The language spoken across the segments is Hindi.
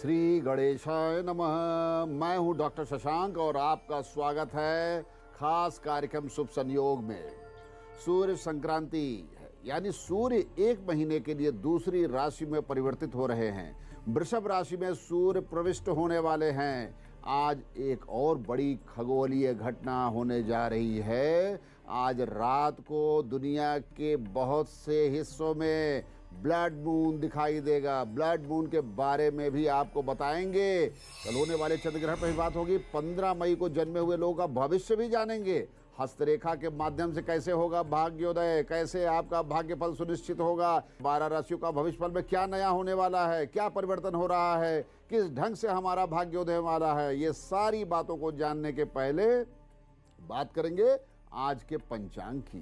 श्री गणेशाय नमः। मैं हूं डॉक्टर शशांक और आपका स्वागत है खास कार्यक्रम शुभ संयोग में। सूर्य संक्रांति है, यानी सूर्य एक महीने के लिए दूसरी राशि में परिवर्तित हो रहे हैं। वृषभ राशि में सूर्य प्रविष्ट होने वाले हैं। आज एक और बड़ी खगोलीय घटना होने जा रही है। आज रात को दुनिया के बहुत से हिस्सों में ब्लड मून दिखाई देगा। ब्लड मून के बारे में भी आपको बताएंगे। कल होने वाले चंद्र ग्रहण पर भी बात होगी। 15 मई को जन्मे हुए लोगों का भविष्य भी जानेंगे। हस्तरेखा के माध्यम से कैसे होगा भाग्योदय, कैसे आपका भाग्यफल सुनिश्चित होगा, 12 राशियों का भविष्यफल में क्या नया होने वाला है, क्या परिवर्तन हो रहा है, किस ढंग से हमारा भाग्योदय वाला है। ये सारी बातों को जानने के पहले बात करेंगे आज के पंचांग की।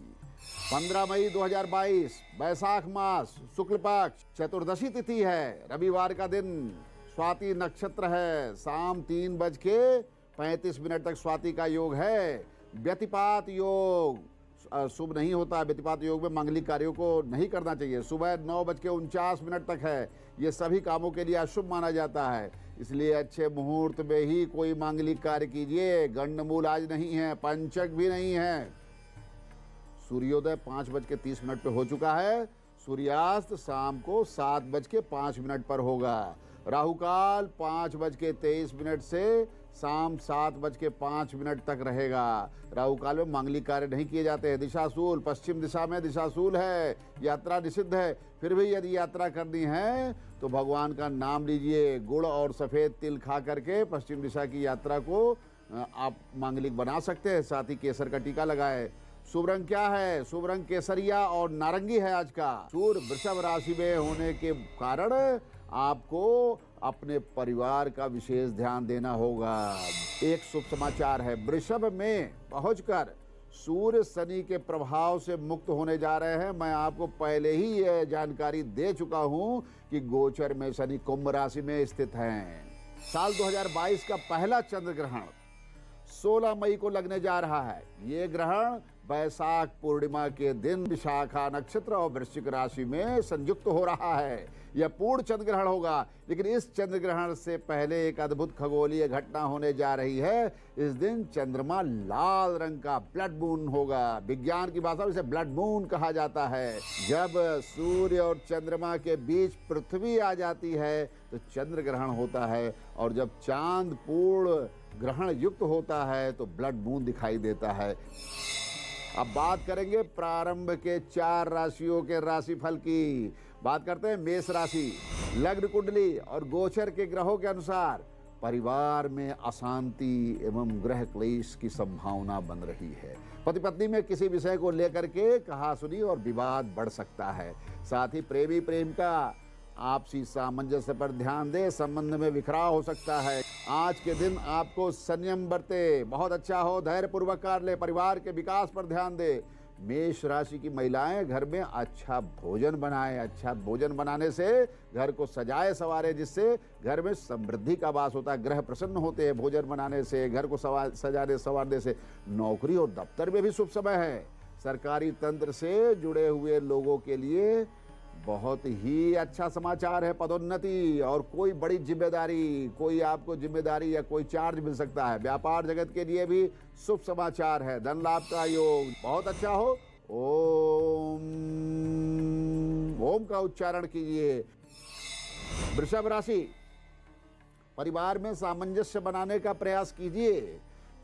15 मई 2022 वैशाख मास शुक्ल पक्ष चतुर्दशी तिथि है। रविवार का दिन, स्वाति नक्षत्र है। शाम 3:35 तक स्वाति का योग है। व्यतिपात योग शुभ नहीं होता। व्यतिपात योग में मांगलिक कार्यों को नहीं करना चाहिए। सुबह 9:49 तक है। ये सभी कामों के लिए अशुभ माना जाता है, इसलिए अच्छे मुहूर्त में ही कोई मांगलिक कार्य कीजिए। गंडमूल आज नहीं है, पंचक भी नहीं है। सूर्योदय 5:30 पे हो चुका है। सूर्यास्त शाम को 7:05 पर होगा। राहुकाल 5:23 से शाम 7:05 तक रहेगा। राहुकाल में मांगलिक कार्य नहीं किए जाते हैं। दिशाशूल पश्चिम दिशा में दिशाशूल है। यात्रा निषिद्ध है। फिर भी यदि यात्रा करनी है तो भगवान का नाम लीजिए। गुड़ और सफ़ेद तिल खा करके पश्चिम दिशा की यात्रा को आप मांगलिक बना सकते हैं। साथ ही केसर का टीका लगाए। शुभ रंग क्या है? शुभ रंग केसरिया और नारंगी है आज का। सूर्य वृषभ राशि में होने के कारण आपको अपने परिवार का विशेष ध्यान देना होगा। एक शुभ समाचार है, वृषभ में पहुंचकर सूर्य शनि के प्रभाव से मुक्त होने जा रहे हैं। मैं आपको पहले ही यह जानकारी दे चुका हूं कि गोचर में शनि कुंभ राशि में स्थित हैं। साल 2022 का पहला चंद्र ग्रहण 16 मई को लगने जा रहा है। ये ग्रहण वैशाख पूर्णिमा के दिन विशाखा नक्षत्र और वृश्चिक राशि में संयुक्त हो रहा है। यह पूर्ण चंद्र ग्रहण होगा, लेकिन इस चंद्र ग्रहण से पहले एक अद्भुत खगोलीय घटना होने जा रही है। इस दिन चंद्रमा लाल रंग का ब्लड मून होगा। विज्ञान की भाषा में इसे ब्लड मून कहा जाता है। जब सूर्य और चंद्रमा के बीच पृथ्वी आ जाती है तो चंद्र ग्रहण होता है, और जब चांद पूर्ण ग्रहण युक्त होता है तो ब्लड मून दिखाई देता है। अब बात करेंगे प्रारंभ के 4 राशियों के राशिफल की। बात करते हैं मेष राशि। लग्न कुंडली और गोचर के ग्रहों के अनुसार परिवार में अशांति एवं ग्रह क्लेश की संभावना बन रही है। पति पत्नी में किसी विषय को लेकर के कहासुनी और विवाद बढ़ सकता है। साथ ही प्रेमी प्रेमिका आपसी सामंजस्य पर ध्यान दे, संबंध में बिखराव हो सकता है। आज के दिन आपको संयम बरते, बहुत अच्छा हो, धैर्यपूर्वक कार्य ले, परिवार के विकास पर ध्यान दे। मेष राशि की महिलाएं घर में अच्छा भोजन बनाएं। अच्छा भोजन बनाने से घर को सजाए संवारे, जिससे घर में समृद्धि का वास होता है। ग्रह प्रसन्न होते हैं भोजन बनाने से, घर को सजाने संवारने से। नौकरी और दफ्तर में भी शुभ समय है। सरकारी तंत्र से जुड़े हुए लोगों के लिए बहुत ही अच्छा समाचार है। पदोन्नति और कोई बड़ी जिम्मेदारी, कोई आपको जिम्मेदारी या कोई चार्ज मिल सकता है। व्यापार जगत के लिए भी शुभ समाचार है। धन लाभ का योग बहुत अच्छा हो। ओम का उच्चारण कीजिए। वृषभ राशि, परिवार में सामंजस्य बनाने का प्रयास कीजिए,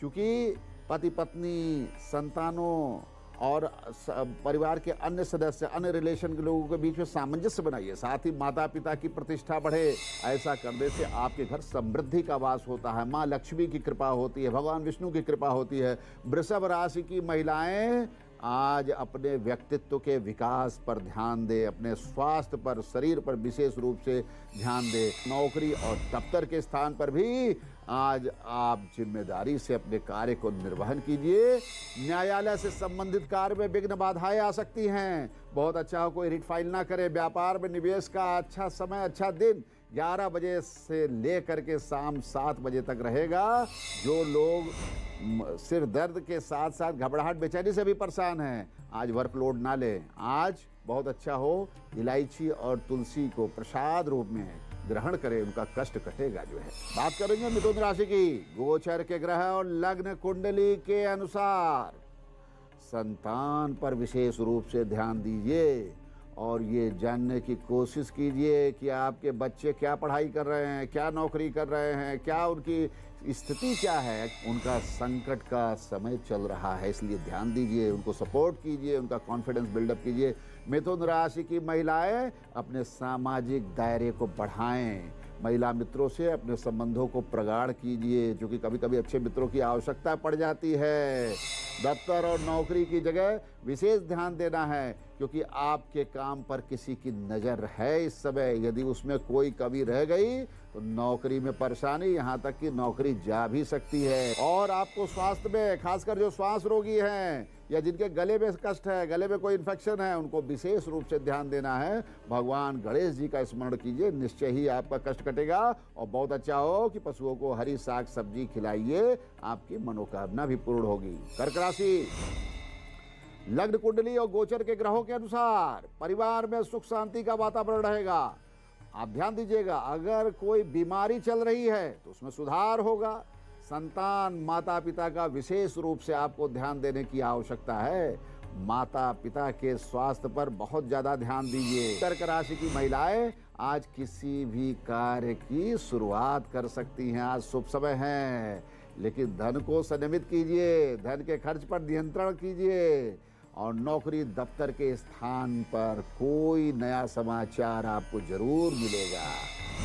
क्योंकि पति पत्नी, संतानों और परिवार के अन्य सदस्य, अन्य रिलेशन के लोगों के बीच में सामंजस्य बनाइए। साथ ही माता पिता की प्रतिष्ठा बढ़े। ऐसा करने से आपके घर समृद्धि का वास होता है। माँ लक्ष्मी की कृपा होती है, भगवान विष्णु की कृपा होती है। वृषभ राशि की महिलाएं आज अपने व्यक्तित्व के विकास पर ध्यान दे, अपने स्वास्थ्य पर, शरीर पर विशेष रूप से ध्यान दे। नौकरी और दफ्तर के स्थान पर भी आज आप जिम्मेदारी से अपने कार्य को निर्वहन कीजिए। न्यायालय से संबंधित कार्य में विघ्न बाधाएं आ सकती हैं। बहुत अच्छा हो, कोई रिट फाइल ना करे। व्यापार में निवेश का अच्छा समय, अच्छा दिन 11 बजे से लेकर के शाम 7 बजे तक रहेगा। जो लोग सिर दर्द के साथ साथ घबराहट बेचैनी से भी परेशान हैं, आज वर्कलोड ना लें। आज बहुत अच्छा हो, इलायची और तुलसी को प्रसाद रूप में ग्रहण करें, उनका कष्ट कटेगा जो है। बात करेंगे मिथुन राशि की। गोचर के ग्रह और लग्न कुंडली के अनुसार संतान पर विशेष रूप से ध्यान दीजिए और ये जानने की कोशिश कीजिए कि आपके बच्चे क्या पढ़ाई कर रहे हैं, क्या नौकरी कर रहे हैं, क्या उनकी स्थिति क्या है। उनका संकट का समय चल रहा है, इसलिए ध्यान दीजिए, उनको सपोर्ट कीजिए, उनका कॉन्फिडेंस बिल्डअप कीजिए। मिथुन राशि की महिलाएं अपने सामाजिक दायरे को बढ़ाएं, महिला मित्रों से अपने संबंधों को प्रगाढ़ कीजिए, क्योंकि कभी कभी अच्छे मित्रों की आवश्यकता पड़ जाती है। दफ्तर और नौकरी की जगह विशेष ध्यान देना है, क्योंकि आपके काम पर किसी की नज़र है इस समय। यदि उसमें कोई कमी रह गई तो नौकरी में परेशानी, यहाँ तक कि नौकरी जा भी सकती है। और आपको स्वास्थ्य में, खासकर जो श्वास रोगी हैं या जिनके गले में कष्ट है, गले में कोई इन्फेक्शन है, उनको विशेष रूप से ध्यान देना है। भगवान गणेश जी का स्मरण कीजिए, निश्चय ही आपका कष्ट कटेगा। और बहुत अच्छा हो कि पशुओं को हरी साग सब्जी खिलाइए, आपकी मनोकामना भी पूर्ण होगी। कर्क राशि। लग्न कुंडली और गोचर के ग्रहों के अनुसार परिवार में सुख शांति का वातावरण रहेगा। आप ध्यान दीजिएगा, अगर कोई बीमारी चल रही है तो उसमें सुधार होगा। संतान, माता पिता का विशेष रूप से आपको ध्यान देने की आवश्यकता है। माता पिता के स्वास्थ्य पर बहुत ज्यादा ध्यान दीजिए। कर्क राशि की महिलाएं आज किसी भी कार्य की शुरुआत कर सकती हैं। आज शुभ समय है, लेकिन धन को संयमित कीजिए, धन के खर्च पर नियंत्रण कीजिए। और नौकरी दफ्तर के स्थान पर कोई नया समाचार आपको जरूर मिलेगा।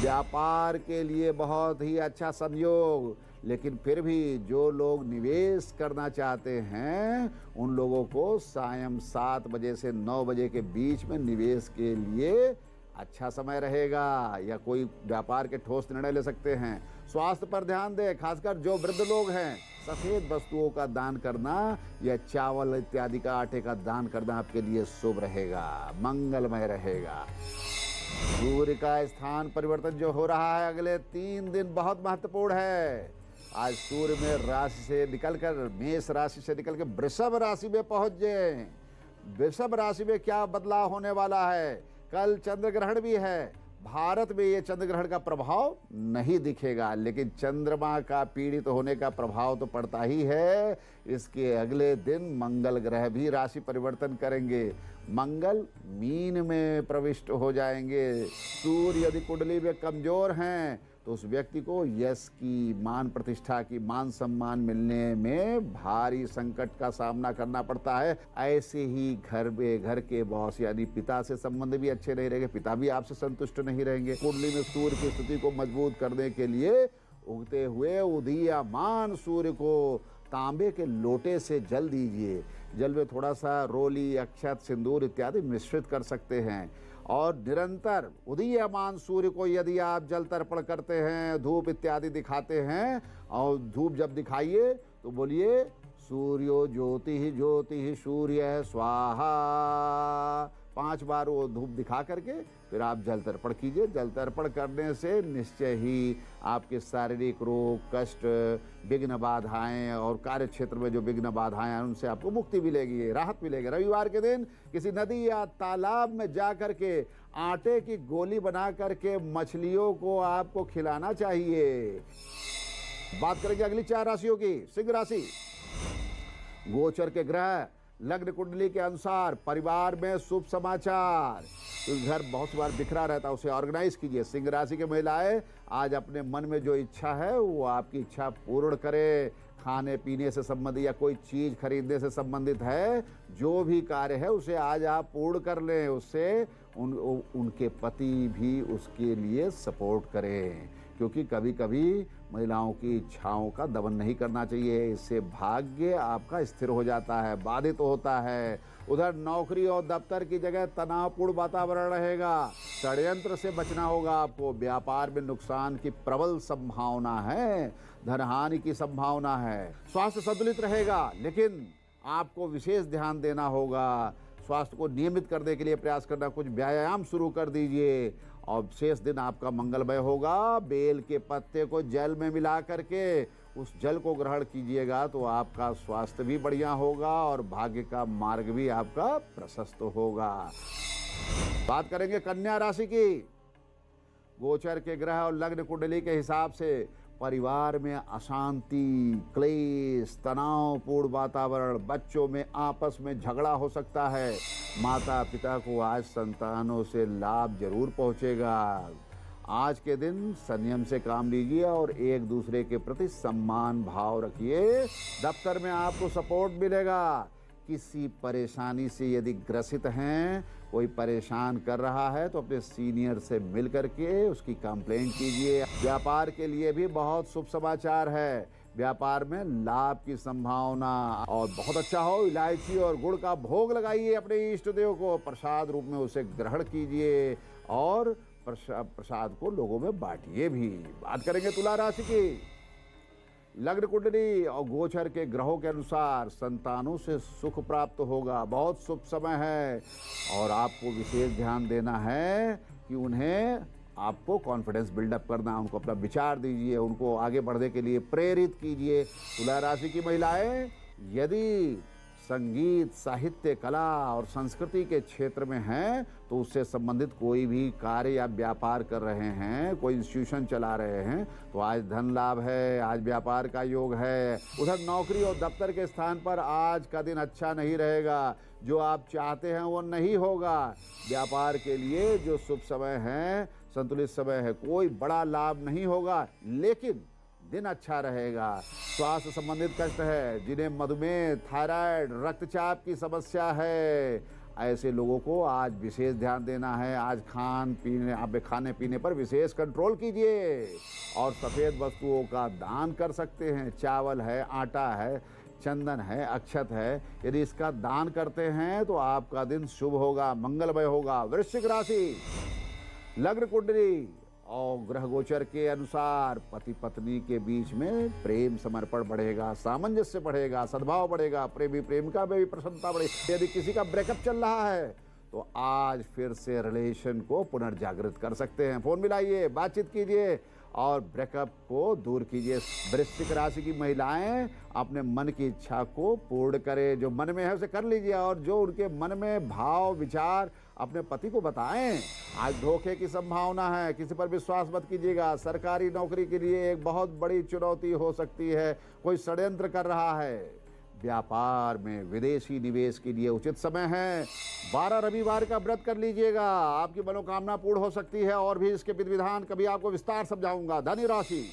व्यापार के लिए बहुत ही अच्छा संयोग, लेकिन फिर भी जो लोग निवेश करना चाहते हैं उन लोगों को सायं 7 बजे से 9 बजे के बीच में निवेश के लिए अच्छा समय रहेगा, या कोई व्यापार के ठोस निर्णय ले सकते हैं। स्वास्थ्य पर ध्यान दें, खासकर जो वृद्ध लोग हैं। सफेद वस्तुओं का दान करना या चावल इत्यादि का आटे का दान करना आपके लिए शुभ रहेगा, मंगलमय रहेगा। सूर्य का स्थान परिवर्तन जो हो रहा है अगले 3 दिन बहुत महत्वपूर्ण है। आज सूर्य में राशि से निकलकर, मेष राशि से निकलकर वृषभ राशि में पहुंच गए। वृषभ राशि में क्या बदलाव होने वाला है? कल चंद्र ग्रहण भी है। भारत में ये चंद्र ग्रहण का प्रभाव नहीं दिखेगा, लेकिन चंद्रमा का पीड़ित होने का प्रभाव तो पड़ता ही है। इसके अगले दिन मंगल ग्रह भी राशि परिवर्तन करेंगे। मंगल मीन में प्रविष्ट हो जाएंगे। सूर्य यदि कुंडली में कमजोर हैं तो उस व्यक्ति को यश की, मान प्रतिष्ठा की, मान सम्मान मिलने में भारी संकट का सामना करना पड़ता है। ऐसे ही घर के बॉस यानी पिता से संबंध भी अच्छे नहीं रहेंगे, पिता भी आपसे संतुष्ट नहीं रहेंगे। कुंडली में सूर्य की स्थिति को मजबूत करने के लिए उगते हुए उदीयमान सूर्य को तांबे के लोटे से जल दीजिए। जल में थोड़ा सा रोली, अक्षत, सिंदूर इत्यादि मिश्रित कर सकते हैं। और निरंतर उदीयमान सूर्य को यदि आप जल तर्पण करते हैं, धूप इत्यादि दिखाते हैं, और धूप जब दिखाइए तो बोलिए सूर्यो ज्योति सूर्य स्वाहा। 5 बार वो धूप दिखा करके फिर आप जल तर्पण कीजिए। जल तर्पण करने से निश्चय ही आपके शारीरिक रोग, कष्ट, विघ्न बाधाएं और कार्य क्षेत्र में जो विघ्न बाधाएं हैं उनसे आपको मुक्ति मिलेगी, राहत मिलेगी। रविवार के दिन किसी नदी या तालाब में जा करके आटे की गोली बना करके मछलियों को आपको खिलाना चाहिए। बात करेंगे अगली 4 राशियों की। सिंह राशि। गोचर के ग्रह लग्न कुंडली के अनुसार परिवार में शुभ समाचार। तो घर बहुत बार बिखरा रहता है, उसे ऑर्गेनाइज कीजिए। सिंह राशि के महिलाएं आज अपने मन में जो इच्छा है वो आपकी इच्छा पूर्ण करे। खाने पीने से संबंधित या कोई चीज खरीदने से संबंधित है, जो भी कार्य है उसे आज आप पूर्ण कर लें। उससे उनके पति भी उसके लिए सपोर्ट करें, क्योंकि कभी कभी महिलाओं की इच्छाओं का दमन नहीं करना चाहिए। इससे भाग्य आपका स्थिर हो जाता है, बाधित तो होता है। उधर नौकरी और दफ्तर की जगह तनावपूर्ण वातावरण रहेगा। षड्यंत्र से बचना होगा आपको। व्यापार में नुकसान की प्रबल संभावना है, धनहानि की संभावना है। स्वास्थ्य संतुलित रहेगा, लेकिन आपको विशेष ध्यान देना होगा। स्वास्थ्य को नियमित करने के लिए प्रयास करना, कुछ व्यायाम शुरू कर दीजिए। और शेष दिन आपका मंगलमय होगा। बेल के पत्ते को जल में मिला करके उस जल को ग्रहण कीजिएगा तो आपका स्वास्थ्य भी बढ़िया होगा और भाग्य का मार्ग भी आपका प्रशस्त होगा। बात करेंगे कन्या राशि की। गोचर के ग्रह और लग्न कुंडली के हिसाब से परिवार में अशांति, क्लेश, तनावपूर्ण वातावरण, बच्चों में आपस में झगड़ा हो सकता है। माता पिता को आज संतानों से लाभ जरूर पहुंचेगा। आज के दिन संयम से काम लीजिए और एक दूसरे के प्रति सम्मान भाव रखिए। दफ्तर में आपको सपोर्ट मिलेगा। किसी परेशानी से यदि ग्रसित हैं, कोई परेशान कर रहा है तो अपने सीनियर से मिल करके उसकी कंप्लेंट कीजिए। व्यापार के लिए भी बहुत शुभ समाचार है। व्यापार में लाभ की संभावना और बहुत अच्छा हो। इलायची और गुड़ का भोग लगाइए अपने इष्ट देव को, प्रसाद रूप में उसे ग्रहण कीजिए और प्रसाद को लोगों में बांटिए भी। बात करेंगे तुला राशि की। लग्न कुंडली और गोचर के ग्रहों के अनुसार संतानों से सुख प्राप्त होगा। बहुत शुभ समय है और आपको विशेष ध्यान देना है कि उन्हें आपको कॉन्फिडेंस बिल्डअप करना, उनको अपना विचार दीजिए, उनको आगे बढ़ने के लिए प्रेरित कीजिए। तुला राशि की महिलाएं यदि संगीत, साहित्य, कला और संस्कृति के क्षेत्र में हैं तो उससे संबंधित कोई भी कार्य या व्यापार कर रहे हैं, कोई इंस्टीट्यूशन चला रहे हैं तो आज धन लाभ है, आज व्यापार का योग है। उधर नौकरी और दफ्तर के स्थान पर आज का दिन अच्छा नहीं रहेगा। जो आप चाहते हैं वो नहीं होगा। व्यापार के लिए जो शुभ समय है, संतुलित समय है, कोई बड़ा लाभ नहीं होगा लेकिन दिन अच्छा रहेगा। स्वास्थ्य संबंधित कष्ट है, जिन्हें मधुमेह, थायराइड, रक्तचाप की समस्या है, ऐसे लोगों को आज विशेष ध्यान देना है। आज खाने पीने पर विशेष कंट्रोल कीजिए और सफ़ेद वस्तुओं का दान कर सकते हैं। चावल है, आटा है, चंदन है, अक्षत है, यदि इसका दान करते हैं तो आपका दिन शुभ होगा, मंगलमय होगा। वृश्चिक राशि, लग्न कुंडली और ग्रह गोचर के अनुसार पति पत्नी के बीच में प्रेम समर्पण बढ़ेगा, सामंजस्य बढ़ेगा, सद्भाव बढ़ेगा, प्रेमी प्रेमिका में भी प्रसन्नता बढ़ेगी। यदि किसी का ब्रेकअप चल रहा है तो आज फिर से रिलेशन को पुनर्जागृत कर सकते हैं। फोन मिलाइए, बातचीत कीजिए और ब्रेकअप को दूर कीजिए। वृश्चिक राशि की महिलाएं अपने मन की इच्छा को पूर्ण करें, जो मन में है उसे कर लीजिए और जो उनके मन में भाव विचार अपने पति को बताएं। आज धोखे की संभावना है, किसी पर विश्वास मत कीजिएगा। सरकारी नौकरी के लिए एक बहुत बड़ी चुनौती हो सकती है, कोई षड्यंत्र कर रहा है। व्यापार में विदेशी निवेश के लिए उचित समय है। 12 रविवार का व्रत कर लीजिएगा, आपकी मनोकामना पूर्ण हो सकती है और भी इसके विधि विधान कभी आपको विस्तार समझाऊंगा। धनु राशि,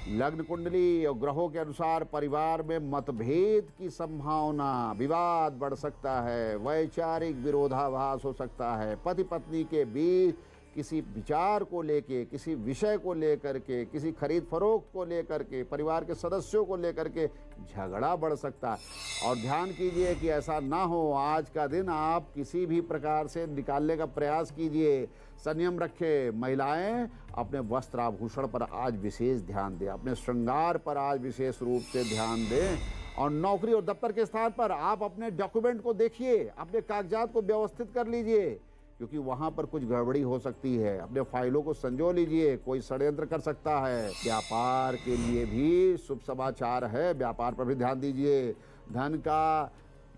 लग्न कुंडली और ग्रहों के अनुसार परिवार में मतभेद की संभावना, विवाद बढ़ सकता है, वैचारिक विरोधाभास हो सकता है। पति पत्नी के बीच किसी विचार को लेके, किसी विषय को लेकर के, किसी खरीद फरोख्त को लेकर के, परिवार के सदस्यों को लेकर के झगड़ा बढ़ सकता है और ध्यान कीजिए कि ऐसा ना हो। आज का दिन आप किसी भी प्रकार से निकालने का प्रयास कीजिए, संयम रखें। महिलाएं अपने वस्त्र आभूषण पर आज विशेष ध्यान दें, अपने श्रृंगार पर आज विशेष रूप से ध्यान दें और नौकरी और दफ्तर के स्थान पर आप अपने डॉक्यूमेंट को देखिए, अपने कागजात को व्यवस्थित कर लीजिए क्योंकि वहां पर कुछ गड़बड़ी हो सकती है। अपने फाइलों को संजो लीजिए, कोई षड्यंत्र कर सकता है। व्यापार के लिए भी शुभ समाचार है, व्यापार पर भी ध्यान दीजिए। धन का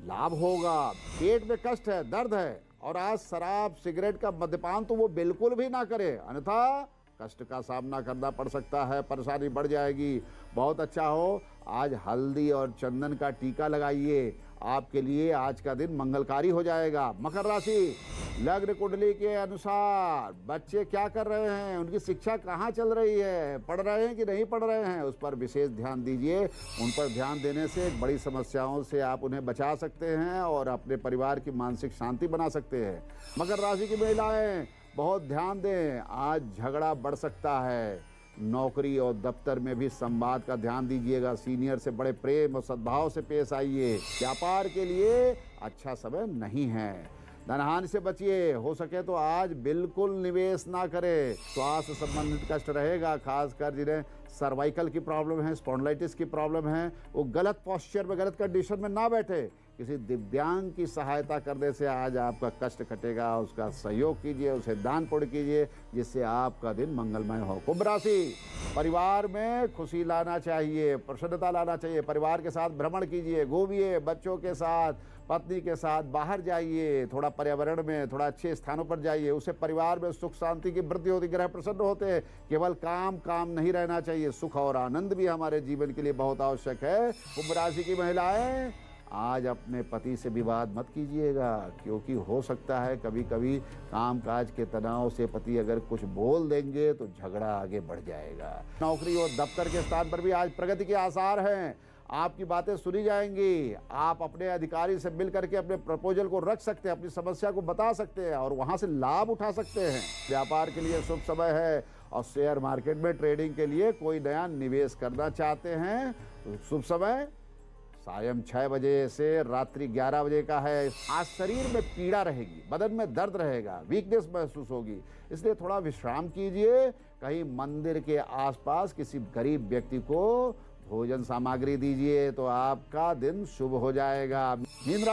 लाभ होगा। पेट में कष्ट है, दर्द है और आज शराब, सिगरेट का मद्यपान तो वो बिल्कुल भी ना करे, अन्यथा कष्ट का सामना करना पड़ सकता है, परेशानी बढ़ जाएगी। बहुत अच्छा हो, आज हल्दी और चंदन का टीका लगाइए, आपके लिए आज का दिन मंगलकारी हो जाएगा। मकर राशि, लग्न कुंडली के अनुसार बच्चे क्या कर रहे हैं, उनकी शिक्षा कहाँ चल रही है, पढ़ रहे हैं कि नहीं पढ़ रहे हैं, उस पर विशेष ध्यान दीजिए। उन पर ध्यान देने से बड़ी समस्याओं से आप उन्हें बचा सकते हैं और अपने परिवार की मानसिक शांति बना सकते हैं। मकर राशि की महिलाएं बहुत ध्यान दें, आज झगड़ा बढ़ सकता है। नौकरी और दफ्तर में भी संवाद का ध्यान दीजिएगा। सीनियर से बड़े प्रेम और सद्भाव से पेश आइए। व्यापार के लिए अच्छा समय नहीं है। धनहानि से बचिए, हो सके तो आज बिल्कुल निवेश ना करें। स्वास्थ्य संबंधित कष्ट रहेगा, खासकर जिन्हें सर्वाइकल की प्रॉब्लम है, स्पॉन्डिलाइटिस की प्रॉब्लम है, वो गलत पोस्चर में, गलत कंडीशन में ना बैठे। किसी दिव्यांग की सहायता करने से आज आपका कष्ट कटेगा, उसका सहयोग कीजिए, उसे दान पुण्य कीजिए, जिससे आपका दिन मंगलमय हो। कुंभ राशि, परिवार में खुशी लाना चाहिए, प्रसन्नता लाना चाहिए। परिवार के साथ भ्रमण कीजिए, घूमिए, बच्चों के साथ पत्नी के साथ बाहर जाइए, थोड़ा पर्यावरण में, थोड़ा अच्छे स्थानों पर जाइए, उससे परिवार में सुख शांति की वृद्धि होती, ग्रह प्रसन्न होते हैं। केवल काम काम नहीं रहना चाहिए, सुख और आनंद भी हमारे जीवन के लिए बहुत आवश्यक है। कुंभ राशि की महिलाएं, आज अपने पति से विवाद मत कीजिएगा, क्योंकि हो सकता है कभी कभी कामकाज के तनाव से पति अगर कुछ बोल देंगे तो झगड़ा आगे बढ़ जाएगा। नौकरी और दफ्तर के स्थान पर भी आज प्रगति के आसार हैं, आपकी बातें सुनी जाएंगी। आप अपने अधिकारी से मिल करके अपने प्रपोजल को रख सकते हैं, अपनी समस्या को बता सकते हैं और वहां से लाभ उठा सकते हैं। व्यापार के लिए शुभ समय है और शेयर मार्केट में ट्रेडिंग के लिए कोई नया निवेश करना चाहते हैं तो शुभ समय सायं 6 बजे से रात्रि 11 बजे का है। आज शरीर में पीड़ा रहेगी, बदन में दर्द रहेगा, वीकनेस महसूस होगी, इसलिए थोड़ा विश्राम कीजिए। कहीं मंदिर के आसपास किसी गरीब व्यक्ति को भोजन सामग्री दीजिए तो आपका दिन शुभ हो जाएगा। मीन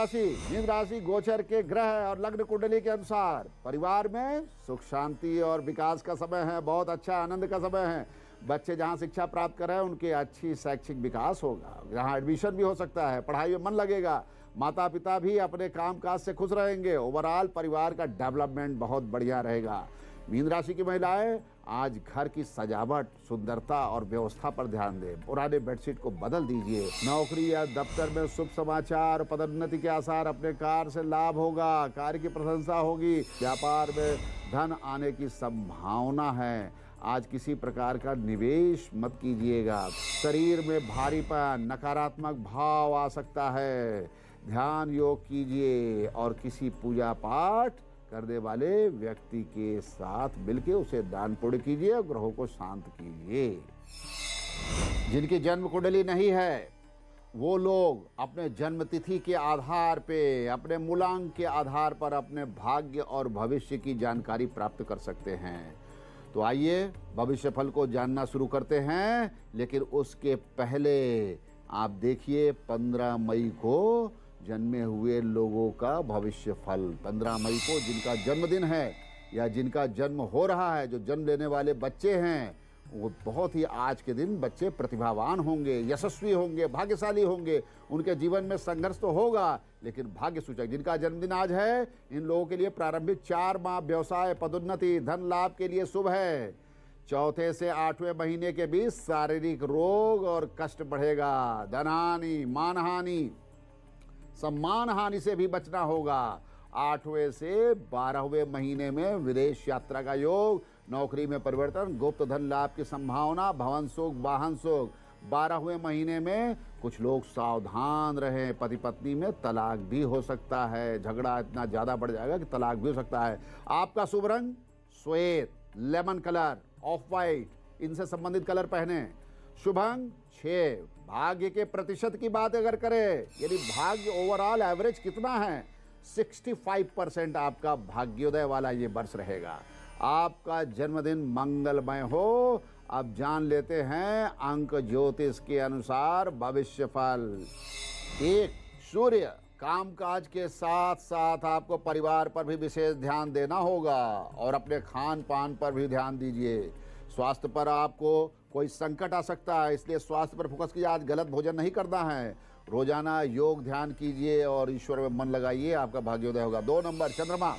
राशि गोचर के ग्रह और लग्न कुंडली के अनुसार परिवार में सुख शांति और विकास का समय है, बहुत अच्छा आनंद का समय है। बच्चे जहाँ शिक्षा प्राप्त कर रहे हैं उनके अच्छी शैक्षिक विकास होगा, जहाँ एडमिशन भी हो सकता है, पढ़ाई में मन लगेगा, माता पिता भी अपने कामकाज से खुश रहेंगे। ओवरऑल परिवार का डेवलपमेंट बहुत बढ़िया रहेगा। मीन राशि की महिलाएं, आज घर की सजावट, सुंदरता और व्यवस्था पर ध्यान दें। पुराने बेडशीट को बदल दीजिए। नौकरी या दफ्तर में शुभ समाचार, पदोन्नति के आसार, अपने कार्य से लाभ होगा, कार्य की प्रशंसा होगी। व्यापार में धन आने की संभावना है। आज किसी प्रकार का निवेश मत कीजिएगा। शरीर में भारीपन, नकारात्मक भाव आ सकता है। ध्यान योग कीजिए और किसी पूजा पाठ करने वाले व्यक्ति के साथ मिलकर उसे दान पुण्य कीजिए और ग्रहों को शांत कीजिए। जिनकी जन्म कुंडली नहीं है वो लोग अपने जन्म तिथि के आधार पे, अपने मूलांक के आधार पर अपने भाग्य और भविष्य की जानकारी प्राप्त कर सकते हैं। तो आइए भविष्य फल को जानना शुरू करते हैं, लेकिन उसके पहले आप देखिए 15 मई को जन्मे हुए लोगों का भविष्य फल। 15 मई को जिनका जन्मदिन है या जिनका जन्म हो रहा है, जो जन्म लेने वाले बच्चे हैं, वो बहुत ही आज के दिन बच्चे प्रतिभावान होंगे, यशस्वी होंगे, भाग्यशाली होंगे। उनके जीवन में संघर्ष तो होगा लेकिन भाग्य सूचक। जिनका जन्मदिन आज है, इन लोगों के लिए प्रारंभिक 4 माह व्यवसाय, पदोन्नति, धन लाभ के लिए शुभ है। चौथे से 8वें महीने के बीच शारीरिक रोग और कष्ट बढ़ेगा। धनहानि, मानहानि, सम्मान हानि से भी बचना होगा। 8वें से 12वें महीने में विदेश यात्रा का योग, नौकरी में परिवर्तन, गुप्त धन लाभ की संभावना, भवन सुख, वाहन सुख। 12वें महीने में कुछ लोग सावधान रहें, पति पत्नी में तलाक भी हो सकता है। झगड़ा इतना ज़्यादा बढ़ जाएगा कि तलाक भी हो सकता है। आपका शुभ रंग श्वेत, लेमन कलर, ऑफ वाइट, इनसे संबंधित कलर पहने। शुभ अंक 6। भाग्य के प्रतिशत की बात अगर करें, यदि भाग्य ओवरऑल एवरेज कितना है, 65% आपका भाग्योदय वाला ये वर्ष रहेगा। आपका जन्मदिन मंगलमय हो। अब जान लेते हैं अंक ज्योतिष के अनुसार भविष्य फल। 1, सूर्य, कामकाज के साथ साथ आपको परिवार पर भी विशेष ध्यान देना होगा और अपने खान पान पर भी ध्यान दीजिए। स्वास्थ्य पर आपको कोई संकट आ सकता है, इसलिए स्वास्थ्य पर फोकस कीजिए। आज गलत भोजन नहीं करना है। रोजाना योग ध्यान कीजिए और ईश्वर में मन लगाइए, आपका भाग्योदय होगा। 2 नंबर, चंद्रमा,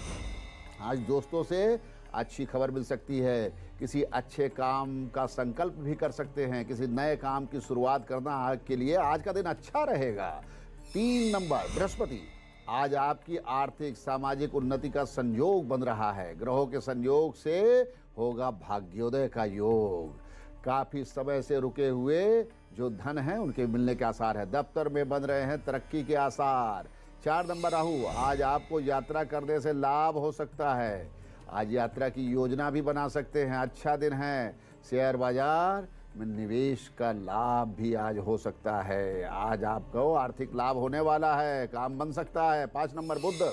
आज दोस्तों से अच्छी खबर मिल सकती है। किसी अच्छे काम का संकल्प भी कर सकते हैं। किसी नए काम की शुरुआत करना के लिए आज का दिन अच्छा रहेगा। 3 नंबर, बृहस्पति, आज आपकी आर्थिक सामाजिक उन्नति का संयोग बन रहा है। ग्रहों के संयोग से होगा भाग्योदय का योग। काफी समय से रुके हुए जो धन है उनके मिलने के आसार है। दफ्तर में बन रहे हैं तरक्की के आसार। 4 नंबर, राहु, आज आपको यात्रा करने से लाभ हो सकता है। आज यात्रा की योजना भी बना सकते हैं। अच्छा दिन है। शेयर बाजार में निवेश का लाभ भी आज हो सकता है। आज आपको आर्थिक लाभ होने वाला है, काम बन सकता है। 5 नंबर, बुध,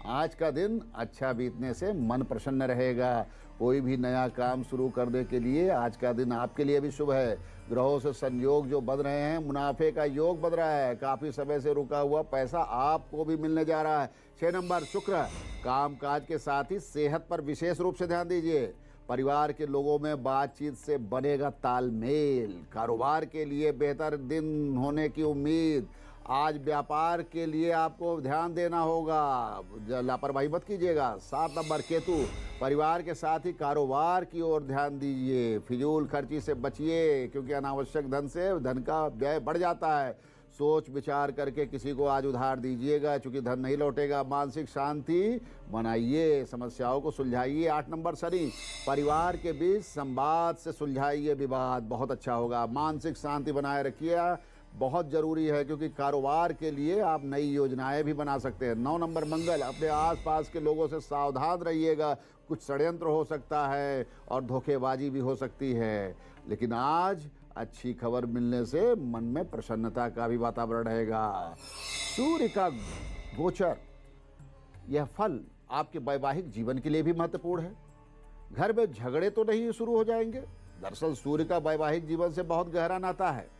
आज का दिन अच्छा बीतने से मन प्रसन्न रहेगा। कोई भी नया काम शुरू करने के लिए आज का दिन आपके लिए भी शुभ है। ग्रहों से संयोग जो बन रहे हैं, मुनाफे का योग बन रहा है। काफी समय से रुका हुआ पैसा आपको भी मिलने जा रहा है। 6 नंबर, शुक्र, कामकाज के साथ ही सेहत पर विशेष रूप से ध्यान दीजिए। परिवार के लोगों में बातचीत से बनेगा तालमेल। कारोबार के लिए बेहतर दिन होने की उम्मीद। आज व्यापार के लिए आपको ध्यान देना होगा, लापरवाही मत कीजिएगा। 7 नंबर केतु, परिवार के साथ ही कारोबार की ओर ध्यान दीजिए। फिजूल खर्ची से बचिए, क्योंकि अनावश्यक धन से धन का व्यय बढ़ जाता है। सोच विचार करके किसी को आज उधार दीजिएगा, क्योंकि धन नहीं लौटेगा। मानसिक शांति बनाइए, समस्याओं को सुलझाइए। 8 नंबर शनि, परिवार के बीच संवाद से सुलझाइए विवाद, बहुत अच्छा होगा। मानसिक शांति बनाए रखिए, बहुत जरूरी है, क्योंकि कारोबार के लिए आप नई योजनाएं भी बना सकते हैं। 9 नंबर मंगल, अपने आसपास के लोगों से सावधान रहिएगा, कुछ षड्यंत्र हो सकता है और धोखेबाजी भी हो सकती है। लेकिन आज अच्छी खबर मिलने से मन में प्रसन्नता का भी वातावरण रहेगा। सूर्य का गोचर, यह फल आपके वैवाहिक जीवन के लिए भी महत्वपूर्ण है। घर में झगड़े तो नहीं शुरू हो जाएंगे। दरअसल सूर्य का वैवाहिक जीवन से बहुत गहरा नाता है।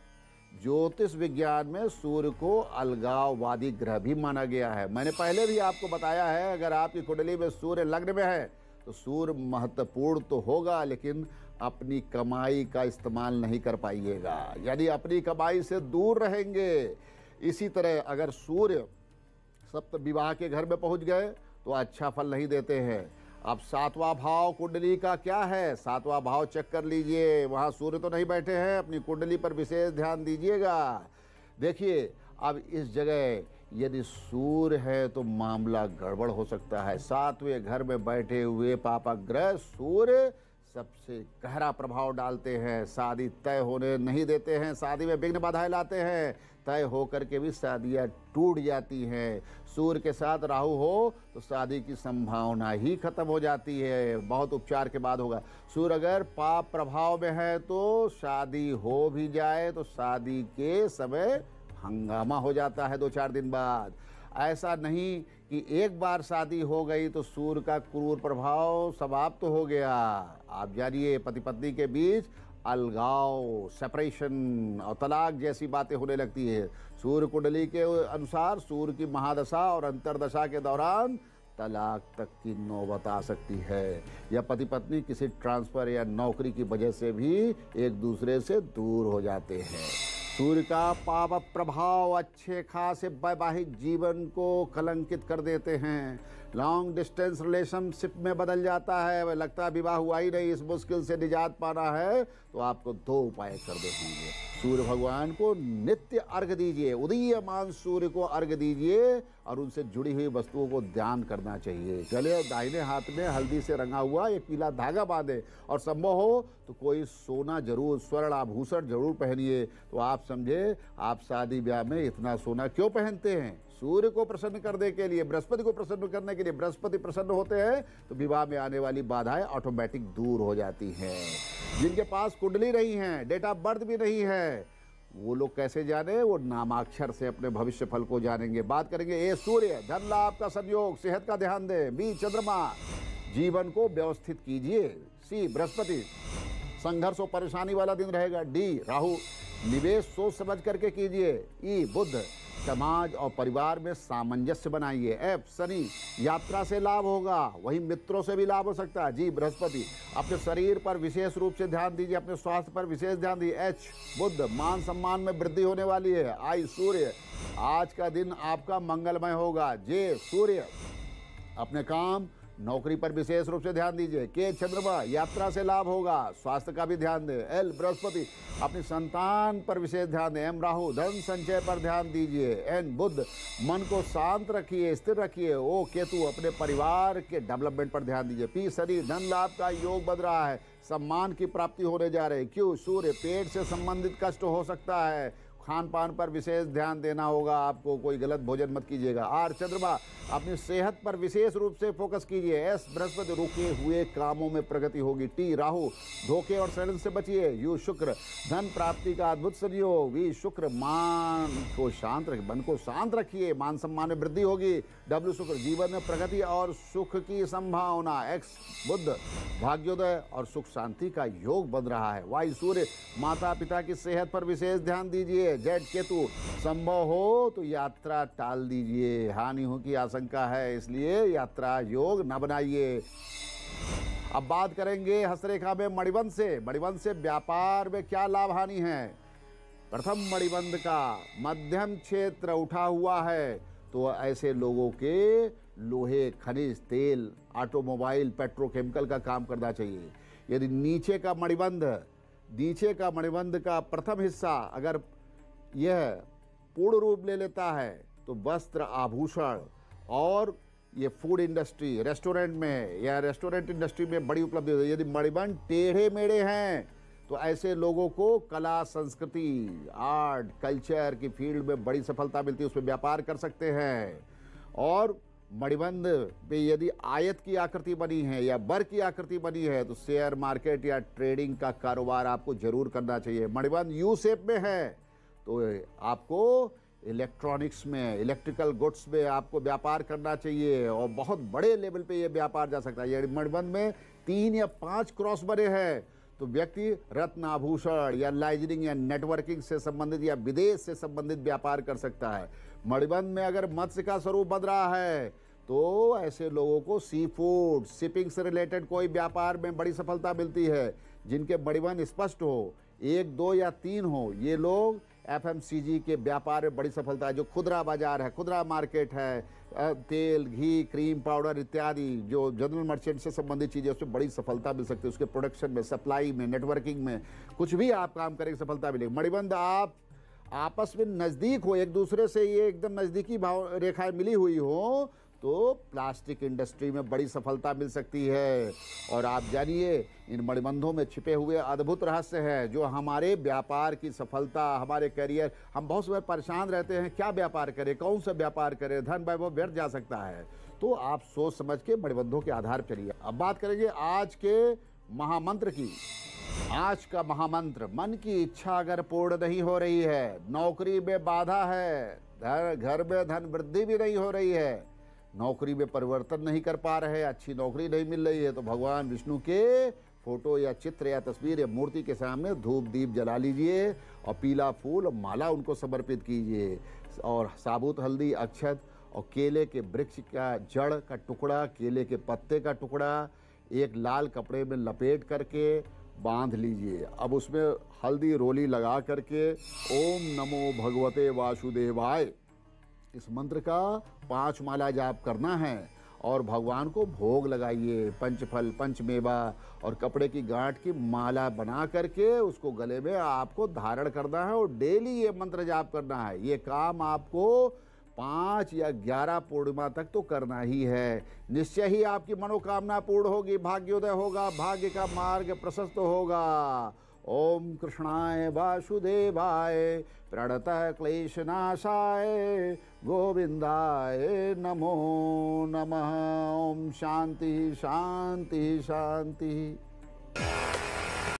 ज्योतिष विज्ञान में सूर्य को अलगाववादी ग्रह भी माना गया है। मैंने पहले भी आपको बताया है, अगर आपकी कुंडली में सूर्य लग्न में है तो सूर्य महत्वपूर्ण तो होगा, लेकिन अपनी कमाई का इस्तेमाल नहीं कर पाइएगा, यानी अपनी कमाई से दूर रहेंगे। इसी तरह अगर सूर्य सप्त विवाह के घर में पहुंच गए तो अच्छा फल नहीं देते हैं। अब 7वां भाव कुंडली का क्या है, 7वां भाव चेक कर लीजिए, वहाँ सूर्य तो नहीं बैठे हैं। अपनी कुंडली पर विशेष ध्यान दीजिएगा। देखिए, अब इस जगह यदि सूर्य है तो मामला गड़बड़ हो सकता है। 7वें घर में बैठे हुए पापग्रह सूर्य सबसे गहरा प्रभाव डालते हैं, शादी तय होने नहीं देते हैं, शादी में विघ्न बाधाएं लाते हैं, तय होकर के भी शादियां टूट जाती हैं। सूर्य के साथ राहु हो तो शादी की संभावना ही खत्म हो जाती है, बहुत उपचार के बाद होगा। सूर्य अगर पाप प्रभाव में है तो शादी हो भी जाए तो शादी के समय हंगामा हो जाता है 2-4 दिन बाद। ऐसा नहीं कि एक बार शादी हो गई तो सूर्य का क्रूर प्रभाव समाप्त हो गया। आप जानिए, पति पत्नी के बीच अलगाव, सेपरेशन और तलाक जैसी बातें होने लगती है। सूर्य कुंडली के अनुसार सूर्य की महादशा और अंतरदशा के दौरान तलाक तक की नौबत आ सकती है, या पति पत्नी किसी ट्रांसफर या नौकरी की वजह से भी एक दूसरे से दूर हो जाते हैं। सूर्य का पाप प्रभाव अच्छे खासे वैवाहिक जीवन को कलंकित कर देते हैं। लॉन्ग डिस्टेंस रिलेशनशिप में बदल जाता है, वह लगता है विवाह हुआ ही नहीं। इस मुश्किल से निजात पाना है तो आपको 2 उपाय करने होंगे। सूर्य भगवान को नित्य अर्घ दीजिए, उदीयमान सूर्य को अर्घ दीजिए और उनसे जुड़ी हुई वस्तुओं को ध्यान करना चाहिए। गले और दाहिने हाथ में हल्दी से रंगा हुआ एक पीला धागा बांधे, और संभव हो तो कोई सोना जरूर, स्वर्ण आभूषण जरूर पहनिए। तो आप समझे, आप शादी ब्याह में इतना सोना क्यों पहनते हैं? सूर्य को प्रसन्न करने के लिए, बृहस्पति को प्रसन्न करने के लिए। बृहस्पति प्रसन्न होते हैं तो विवाह में आने वाली बाधाएं ऑटोमेटिक दूर हो जाती हैं। जिनके पास कुंडली नहीं है, डेट ऑफ बर्थ भी नहीं है, वो लोग कैसे जाने? वो नामाक्षर से अपने भविष्य फल को जानेंगे। बात करेंगे ए सूर्य, धन लाभ का संयोग, सेहत का ध्यान दें। बी चंद्रमा, जीवन को व्यवस्थित कीजिए। सी बृहस्पति, संघर्ष और परेशानी वाला दिन रहेगा। डी राहु, निवेश सोच समझ करके कीजिए। ई बुध, समाज और परिवार में सामंजस्य बनाइए। एफ शनि, यात्रा से लाभ होगा, वहीं मित्रों से भी लाभ हो सकता है। जी बृहस्पति, अपने शरीर पर विशेष रूप से ध्यान दीजिए, अपने स्वास्थ्य पर विशेष ध्यान दीजिए। एच बुध, मान सम्मान में वृद्धि होने वाली है। आई सूर्य, आज का दिन आपका मंगलमय होगा। जे सूर्य, अपने काम नौकरी पर विशेष रूप से ध्यान दीजिए। के चंद्रमा, यात्रा से लाभ होगा, स्वास्थ्य का भी ध्यान दें। एल बृहस्पति, अपनी संतान पर विशेष ध्यान दें। एम राहु, धन संचय पर ध्यान दीजिए। एन बुध, मन को शांत रखिए, स्थिर रखिए। ओ केतु, अपने परिवार के डेवलपमेंट पर ध्यान दीजिए। पी शनि, धन लाभ का योग बन रहा है, सम्मान की प्राप्ति होने जा रही है। क्यों सूर्य, पेट से संबंधित कष्ट हो सकता है, खान पान पर विशेष ध्यान देना होगा आपको, कोई गलत भोजन मत कीजिएगा। आर चंद्रमा, अपनी सेहत पर विशेष रूप से फोकस कीजिए। एस बृहस्पति, रुके हुए कामों में प्रगति होगी। टी राहु, धोखे और षड्यंत्र से बचिए। यू शुक्र, धन प्राप्ति का अद्भुत संयोग। वी शुक्र, मन को शांत रखिए, मान सम्मान में वृद्धि होगी। डब्ल्यू शुक्र, जीवन में प्रगति और सुख की संभावना। एक्स बुध, भाग्योदय और सुख शांति का योग बन रहा है। वाई सूर्य, माता पिता की सेहत पर विशेष ध्यान दीजिए। जेड केतु, संभव हो तो यात्रा टाल दीजिए, हानि हो की आशंका है, इसलिए यात्रा योग न बनाइए। अब बात करेंगे हस्तरेखा में मणिबंध से। मणिबंध से व्यापार में क्या लाभ हानि है? प्रथम मणिबंध का मध्यम क्षेत्र उठा हुआ है तो ऐसे लोगों के लोहे, खनिज, तेल, ऑटोमोबाइल, पेट्रोकेमिकल का काम करना चाहिए। यदि नीचे का मणिबंध का प्रथम हिस्सा अगर यह पूर्ण रूप ले लेता है तो वस्त्र, आभूषण और ये फूड इंडस्ट्री, रेस्टोरेंट में या रेस्टोरेंट इंडस्ट्री में बड़ी उपलब्धि होती है। यदि मणिबंध टेढ़े मेढ़े हैं तो ऐसे लोगों को कला, संस्कृति, आर्ट, कल्चर की फील्ड में बड़ी सफलता मिलती है, उसमें व्यापार कर सकते हैं। और मणिबंध पे यदि आयत की आकृति बनी है या बर की आकृति बनी है तो शेयर मार्केट या ट्रेडिंग का कारोबार आपको जरूर करना चाहिए। मणिबंध यू शेप में है तो आपको इलेक्ट्रॉनिक्स में, इलेक्ट्रिकल गुड्स में आपको व्यापार करना चाहिए और बहुत बड़े लेवल पे ये व्यापार जा सकता है। यदि मणिबंध में 3 या 5 क्रॉस बने हैं तो व्यक्ति रत्न, आभूषण या लाइजनिंग या नेटवर्किंग से संबंधित या विदेश से संबंधित व्यापार कर सकता है। मणिबंध में अगर मत्स्य का स्वरूप बन रहा है तो ऐसे लोगों को सी फूड, शिपिंग से रिलेटेड कोई व्यापार में बड़ी सफलता मिलती है। जिनके मणिबंध स्पष्ट हो, 1, 2 या 3 हो, ये लोग FMCG के व्यापार में बड़ी सफलता है। जो खुदरा बाजार है, खुदरा मार्केट है, तेल, घी, क्रीम पाउडर इत्यादि जो जनरल मर्चेंट से संबंधित चीज़ें, उसमें बड़ी सफलता मिल सकती है। उसके प्रोडक्शन में, सप्लाई में, नेटवर्किंग में, कुछ भी आप काम करेंगे सफलता मिलेगी। मणिबंध आप आपस में नज़दीक हो, एक दूसरे से ये एकदम नज़दीकी भाव रेखाएं मिली हुई हो तो प्लास्टिक इंडस्ट्री में बड़ी सफलता मिल सकती है। और आप जानिए इन मणिबंधों में छिपे हुए अद्भुत रहस्य है जो हमारे व्यापार की सफलता, हमारे करियर, हम बहुत समय परेशान रहते हैं क्या व्यापार करें, कौन सा व्यापार करें, धन वैभव व्यर्थ जा सकता है। तो आप सोच समझ के मणिबंधों के आधार पर चलिए। अब बात करेंगे आज के महामंत्र की। आज का महामंत्र, मन की इच्छा अगर पूर्ण नहीं हो रही है, नौकरी में बाधा है, घर में धन वृद्धि भी नहीं हो रही है, नौकरी में परिवर्तन नहीं कर पा रहे, अच्छी नौकरी नहीं मिल रही है, तो भगवान विष्णु के फोटो या चित्र या तस्वीर या मूर्ति के सामने धूप दीप जला लीजिए और पीला फूल और माला उनको समर्पित कीजिए। और साबुत हल्दी, अक्षत और केले के वृक्ष का जड़ का टुकड़ा, केले के पत्ते का टुकड़ा एक लाल कपड़े में लपेट करके बांध लीजिए। अब उसमें हल्दी रोली लगा करके ओम नमो भगवते वासुदेवाय इस मंत्र का 5 माला जाप करना है और भगवान को भोग लगाइए। पंचफल, पंचमेवा और कपड़े की गांठ की माला बना करके उसको गले में आपको धारण करना है और डेली ये मंत्र जाप करना है। ये काम आपको 5 या 11 पूर्णिमा तक तो करना ही है। निश्चय ही आपकी मनोकामना पूर्ण होगी, भाग्योदय होगा, भाग्य का मार्ग प्रशस्त होगा। ओम कृष्णाय वासुदेवाय प्रणतः क्लेशनाशाय गोविंदाय नमो नमः। ओम शांति शांति शांति।